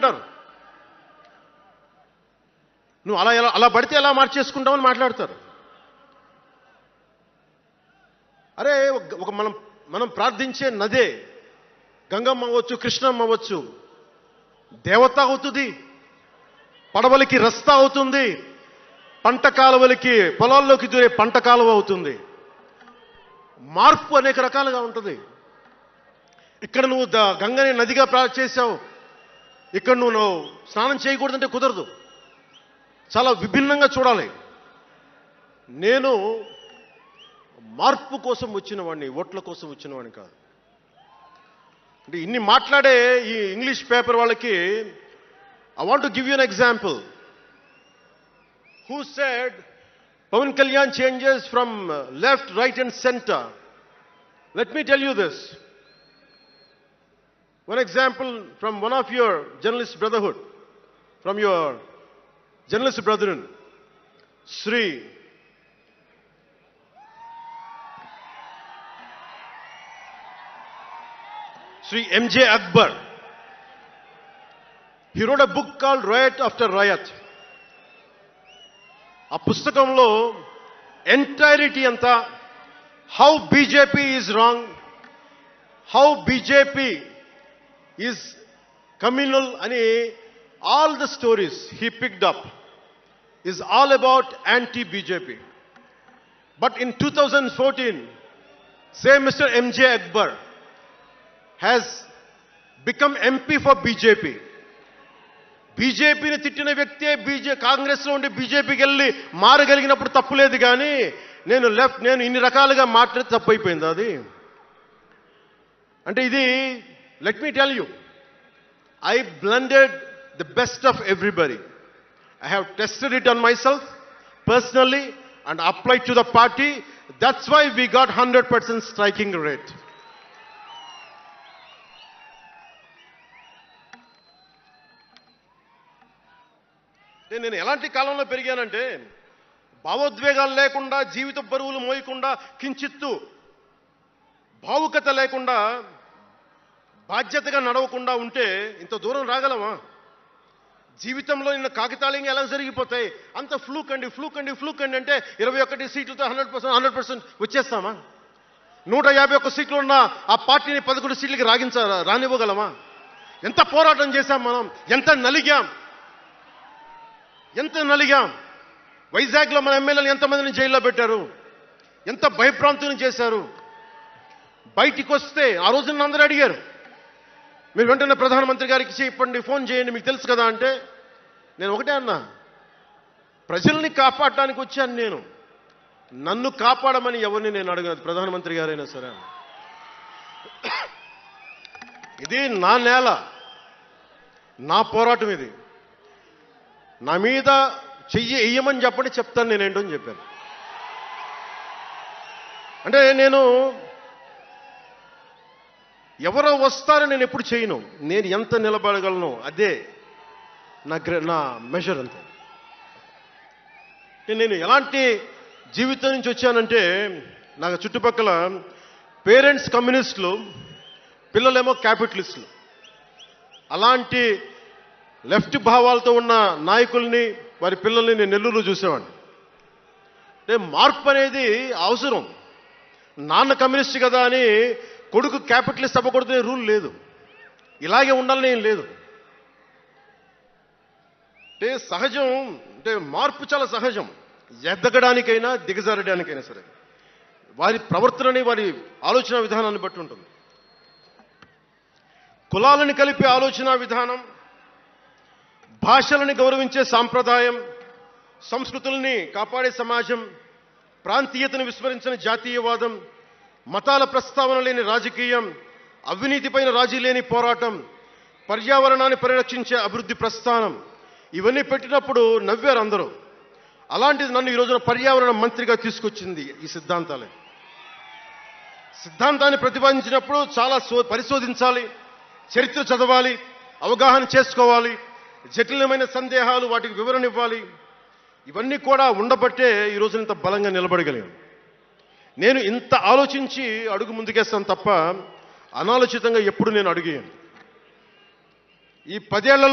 అంటారు. నువ్వు అలా పడితే ఎలా మార్చేసుకుంటామని మాట్లాడతారు. అరే ఒక మనం ప్రార్థించే నదే గంగమ్మ అవ్వచ్చు, కృష్ణమ్మ అవ్వచ్చు, దేవత అవుతుంది, పడవలకి రస్తా అవుతుంది, పంట కాలువలకి పొలాల్లోకి దూరే పంట కాలువ అవుతుంది. మార్పు అనేక రకాలుగా ఉంటుంది. ఇక్కడ నువ్వు గంగని నదిగా చేసావు, ఇక్కడ నువ్వు స్నానం చేయకూడదంటే కుదరదు. చాలా విభిన్నంగా చూడాలి. నేను మార్పు కోసం వచ్చిన వాడిని, ఓట్ల కోసం వచ్చిన వాడిని కాదు. అంటే ఇన్ని మాట్లాడే ఈ ఇంగ్లీష్ పేపర్ వాళ్ళకి I want to give you an example. Who said Pawan Kalyan changes from left, right and center? Let me tell you this. One example from one of your journalist brotherhood, from your journalist brethren, Sri M.J. Akbar. He wrote a book called Riot After Riot. ఆ పుస్తకంలో entirety అంతా how BJP is wrong, how BJP is communal అని all the stories he picked up is all about anti BJP. But in 2014, same Mr. M.J. Akbar has become MP for BJP. బీజేపీని తిట్టిన వ్యక్తే కాంగ్రెస్లో ఉండి బీజేపీకి వెళ్ళి మారగలిగినప్పుడు తప్పులేదు, కానీ నేను ఇన్ని రకాలుగా మాట్లాడితే తప్పు అయిపోయింది అది. అంటే ఇది, let me tell you, I blended the best of everybody. I have tested it on myself personally and applied to the party. That's why we got 100% striking rate. నేను ఎలాంటి కాలంలో పెరిగానంటే, భావోద్వేగాలు లేకుండా, జీవిత బరువులు మోయకుండా, కించిత్తు భావుకత లేకుండా, బాధ్యతగా నడవకుండా ఉంటే ఇంత దూరం రాగలమా? జీవితంలో నిన్న కాకితాళంగా ఎలా జరిగిపోతాయి? అంత ఫ్లూక్ అండి అంటే 21 సీట్లతో 100% వచ్చేస్తామా? 151 సీట్లు ఉన్న ఆ పార్టీని 11 సీట్లకి రానివ్వగలమా? ఎంత పోరాటం చేశాం మనం, ఎంత నలిగాం. వైజాగ్లో మన ఎమ్మెల్యేలు ఎంతమందిని జైల్లో పెట్టారు, ఎంత భయభ్రాంతులను చేశారు. బయటికి వస్తే ఆ రోజున అందరూ అడిగారు, మీరు వెంటనే ప్రధానమంత్రి గారికి చెప్పండి, ఫోన్ చేయండి, మీకు తెలుసు కదా అంటే, నేను ఒకటే అన్నా, ప్రజల్ని కాపాడటానికి వచ్చాను నేను, నన్ను కాపాడమని ఎవరిని నేను అడగదు, ప్రధానమంత్రి గారైనా సరే. ఇది నా నేల, నా పోరాటం ఇది. నా మీద చెయ్యి వెయ్యమని చెప్పండి, చెప్తాను నేనేంటో అని చెప్పాను. అంటే నేను ఎవరో వస్తారో నేను ఎప్పుడు చేయను, నేను ఎంత నిలబడగలను అదే నా మెజర్ అంతే. నేను ఎలాంటి జీవితం నుంచి వచ్చానంటే, నాకు చుట్టుపక్కల పేరెంట్స్ కమ్యూనిస్టులు, పిల్లలేమో క్యాపిటలిస్టులు. అలాంటి లెఫ్ట్ భావాలతో ఉన్న నాయకుల్ని, వారి పిల్లల్ని నేను నెల్లూరులో చూసేవాడిని. అంటే మార్పు అనేది అవసరం. నాన్న కమ్యూనిస్ట్ కదా అని కొడుకు క్యాపిటలిస్ట్ అవ్వకూడదనే రూల్ లేదు, ఇలాగే ఉండాలని ఏం లేదు. అంటే సహజం, అంటే మార్పు చాలా సహజం, ఎదగడానికైనా దిగజారడానికైనా సరే. వారి ప్రవర్తనని, వారి ఆలోచన విధానాన్ని బట్టి ఉంటుంది. కులాలను కలిపే ఆలోచన విధానం, భాషలను గౌరవించే సాంప్రదాయం, సంస్కృతుల్ని కాపాడే సమాజం, ప్రాంతీయతను విస్మరించిన జాతీయవాదం, మతాల ప్రస్తావన లేని రాజకీయం, అవినీతిపైన రాజీ లేని పోరాటం, పర్యావరణాన్ని పరిరక్షించే అభివృద్ధి ప్రస్థానం, ఇవన్నీ పెట్టినప్పుడు నవ్వారు అందరూ. అలాంటిది నన్ను ఈ రోజున పర్యావరణ మంత్రిగా తీసుకొచ్చింది ఈ సిద్ధాంతాలే. సిద్ధాంతాన్ని ప్రతిపాదించినప్పుడు చాలా పరిశోధించాలి, చరిత్ర చదవాలి, అవగాహన చేసుకోవాలి, జటిలమైన సందేహాలు వాటికి వివరణ ఇవ్వాలి. ఇవన్నీ కూడా ఉండబట్టే ఈ రోజున ఇంత బలంగా నిలబడగలిగాం. నేను ఇంత ఆలోచించి అడుగు ముందుకేస్తాను తప్ప అనాలోచితంగా ఎప్పుడు నేను అడిగాను. ఈ 10 ఏళ్లలో